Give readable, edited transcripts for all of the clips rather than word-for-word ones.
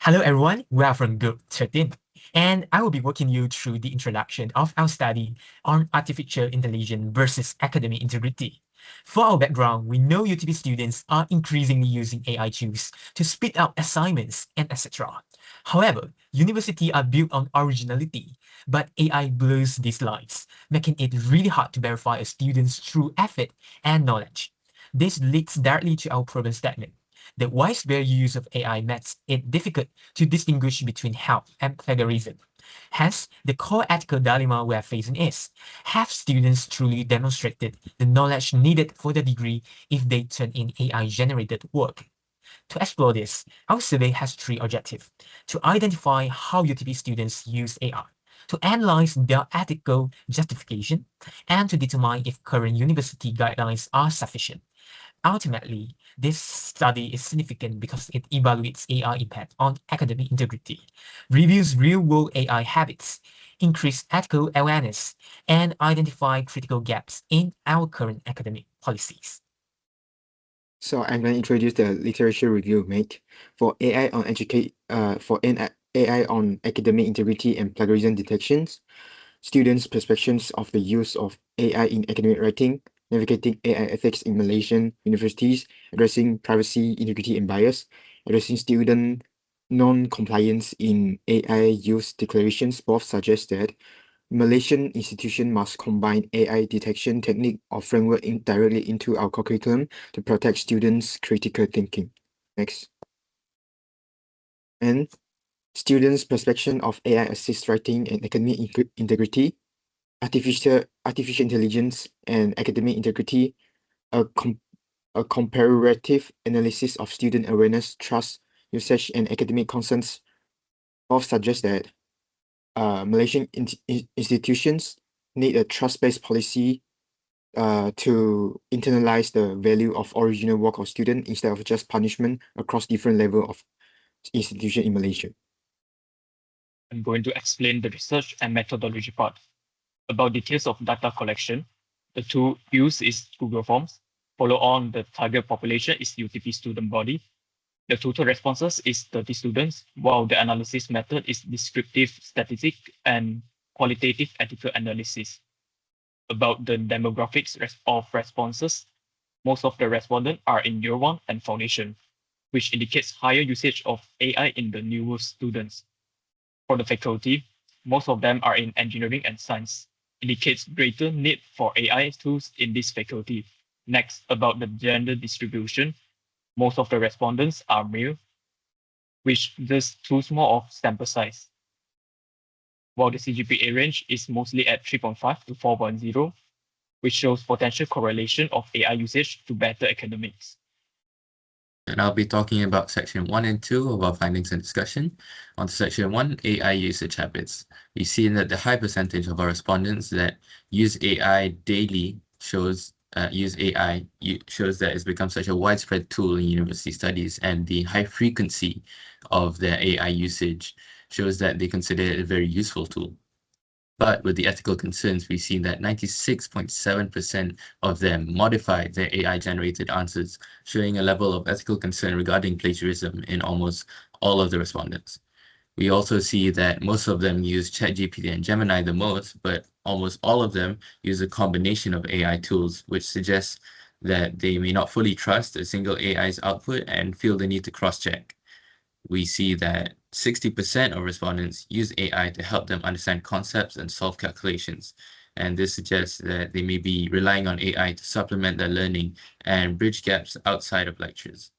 Hello everyone, we are from Group 13, and I will be walking you through the introduction of our study on artificial intelligence versus academic integrity. For our background, we know UTP students are increasingly using AI tools to speed up assignments and etc. However, universities are built on originality, but AI blurs these lines, making it really hard to verify a student's true effort and knowledge. This leads directly to our problem statement. The widespread use of AI makes it difficult to distinguish between help and plagiarism. Hence, the core ethical dilemma we are facing is, have students truly demonstrated the knowledge needed for the degree if they turn in AI-generated work? To explore this, our survey has three objectives: to identify how UTP students use AI, to analyze their ethical justification, and to determine if current university guidelines are sufficient. Ultimately, this study is significant because it evaluates AI impact on academic integrity, reviews real-world AI habits, increase ethical awareness, and identify critical gaps in our current academic policies. So I'm going to introduce the literature review made for AI on AI on academic integrity and plagiarism detections, students' perceptions of the use of AI in academic writing, navigating AI ethics in Malaysian universities, addressing privacy, integrity, and bias, addressing student non-compliance in AI use declarations. Both suggest that Malaysian institution must combine AI detection technique or framework directly into our curriculum to protect students' critical thinking. Next. And students' perception of AI assist writing and academic integrity, artificial intelligence and academic integrity, a, a comparative analysis of student awareness, trust, usage, and academic concerns both suggest that Malaysian institutions need a trust-based policy to internalize the value of original work of student instead of just punishment across different level of institution in Malaysia. I'm going to explain the research and methodology part. About details of data collection, the tool used is Google Forms. Follow on the target population is UTP student body. The total responses is 30 students, while the analysis method is descriptive statistic and qualitative ethical analysis. About the demographics of responses, most of the respondents are in year 1 and foundation, which indicates higher usage of AI in the newer students. For the faculty, most of them are in engineering and science, indicates greater need for AI tools in this faculty. Next, about the gender distribution, most of the respondents are male, which gives too small of sample size. While the CGPA range is mostly at 3.5 to 4.0, which shows potential correlation of AI usage to better academics. And I'll be talking about section 1 and 2 of our findings and discussion. On to section 1, AI usage habits. We've seen that the high percentage of our respondents that use AI daily shows that it's become such a widespread tool in university studies, and the high frequency of their AI usage shows that they consider it a very useful tool. But with the ethical concerns, we've seen that 96.7% of them modified their AI-generated answers, showing a level of ethical concern regarding plagiarism in almost all of the respondents. We also see that most of them use ChatGPT and Gemini the most, but almost all of them use a combination of AI tools, which suggests that they may not fully trust a single AI's output and feel the need to cross-check. We see that 60% of respondents use AI to help them understand concepts and solve calculations. And this suggests that they may be relying on AI to supplement their learning and bridge gaps outside of lectures.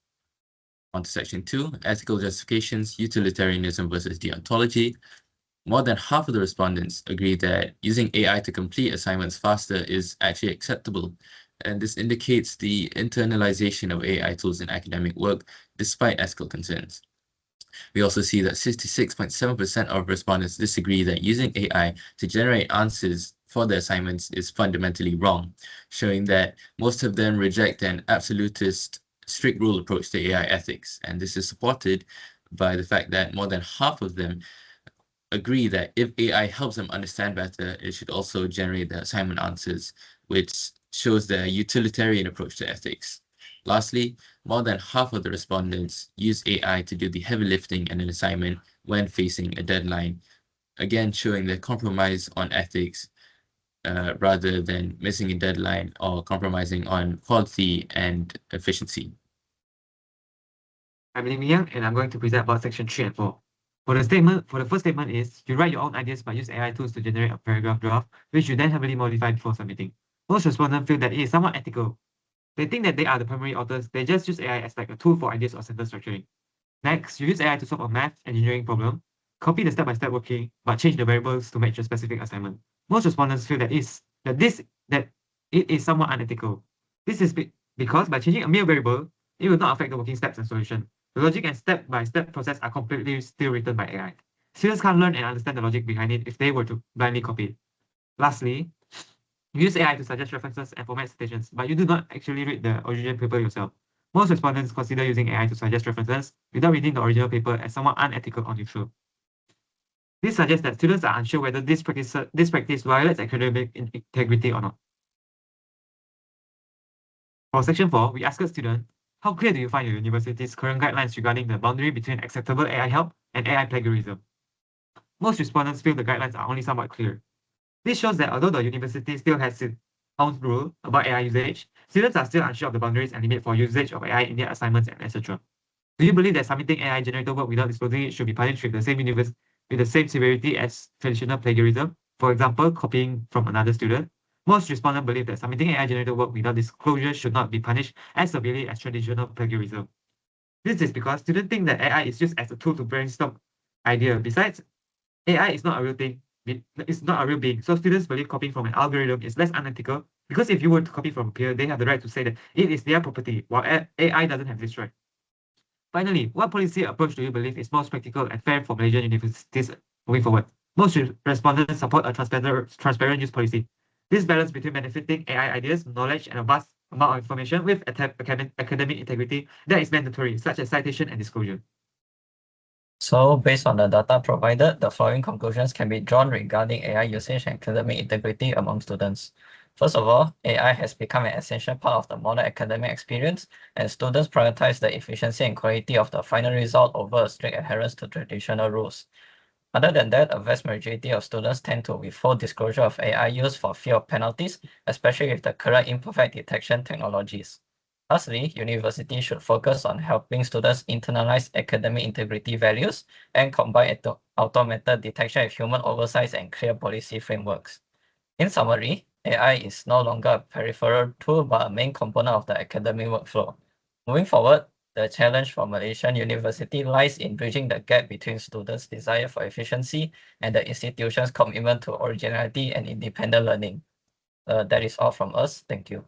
On to section 2, ethical justifications, utilitarianism versus deontology. More than half of the respondents agree that using AI to complete assignments faster is actually acceptable. And this indicates the internalization of AI tools in academic work despite ethical concerns. We also see that 66.7% of respondents disagree that using AI to generate answers for their assignments is fundamentally wrong, showing that most of them reject an absolutist, strict rule approach to AI ethics. And this is supported by the fact that more than half of them agree that if AI helps them understand better, it should also generate the assignment answers, which shows the utilitarian approach to ethics. Lastly, more than half of the respondents use AI to do the heavy lifting in an assignment when facing a deadline, again showing the compromise on ethics rather than missing a deadline or compromising on quality and efficiency. I'm Lim Yang, and I'm going to present about section 3 and 4. For the first statement is, you write your own ideas but use AI tools to generate a paragraph draft, which you then heavily modify before submitting. Most respondents feel that it is somewhat ethical. They think that they are the primary authors, they just use AI as like a tool for ideas or sentence structuring. Next, you use AI to solve a math engineering problem, copy the step-by-step working, but change the variables to match a specific assignment. Most respondents feel that it is somewhat unethical. This is because by changing a mere variable, it will not affect the working steps and solution. The logic and step-by-step process are completely still written by AI. Students can't learn and understand the logic behind it if they were to blindly copy it. Lastly, you use AI to suggest references and format citations, but you do not actually read the original paper yourself. Most respondents consider using AI to suggest references without reading the original paper as somewhat unethical or neutral. This suggests that students are unsure whether this practice violates academic integrity or not. For section 4, we ask a student, how clear do you find your university's current guidelines regarding the boundary between acceptable AI help and AI plagiarism? Most respondents feel the guidelines are only somewhat clear. This shows that although the university still has its own rule about AI usage, students are still unsure of the boundaries and limit for usage of AI in their assignments and etc. Do you believe that submitting AI-generated work without disclosing it should be punished with the same severity as traditional plagiarism? For example, copying from another student. Most respondents believe that submitting AI-generated work without disclosure should not be punished as severely as traditional plagiarism. This is because students think that AI is used as a tool to brainstorm ideas. Besides, AI is not a real thing. It's not a real being. So students believe copying from an algorithm is less unethical because if you were to copy from a peer, they have the right to say that it is their property, while AI doesn't have this right. Finally, what policy approach do you believe is most practical and fair for Malaysian universities moving forward? Most respondents support a transparent use policy. This balance between benefiting AI ideas, knowledge, and a vast amount of information with academic integrity that is mandatory, such as citation and disclosure. So, based on the data provided, the following conclusions can be drawn regarding AI usage and academic integrity among students. First of all, AI has become an essential part of the modern academic experience, and students prioritize the efficiency and quality of the final result over a strict adherence to traditional rules. Other than that, a vast majority of students tend to withhold disclosure of AI use for fear of penalties, especially with the current imperfect detection technologies. Lastly, universities should focus on helping students internalize academic integrity values and combine automated detection with human oversight and clear policy frameworks. In summary, AI is no longer a peripheral tool but a main component of the academic workflow. Moving forward, the challenge for Malaysian university lies in bridging the gap between students' desire for efficiency and the institution's commitment to originality and independent learning. That is all from us. Thank you.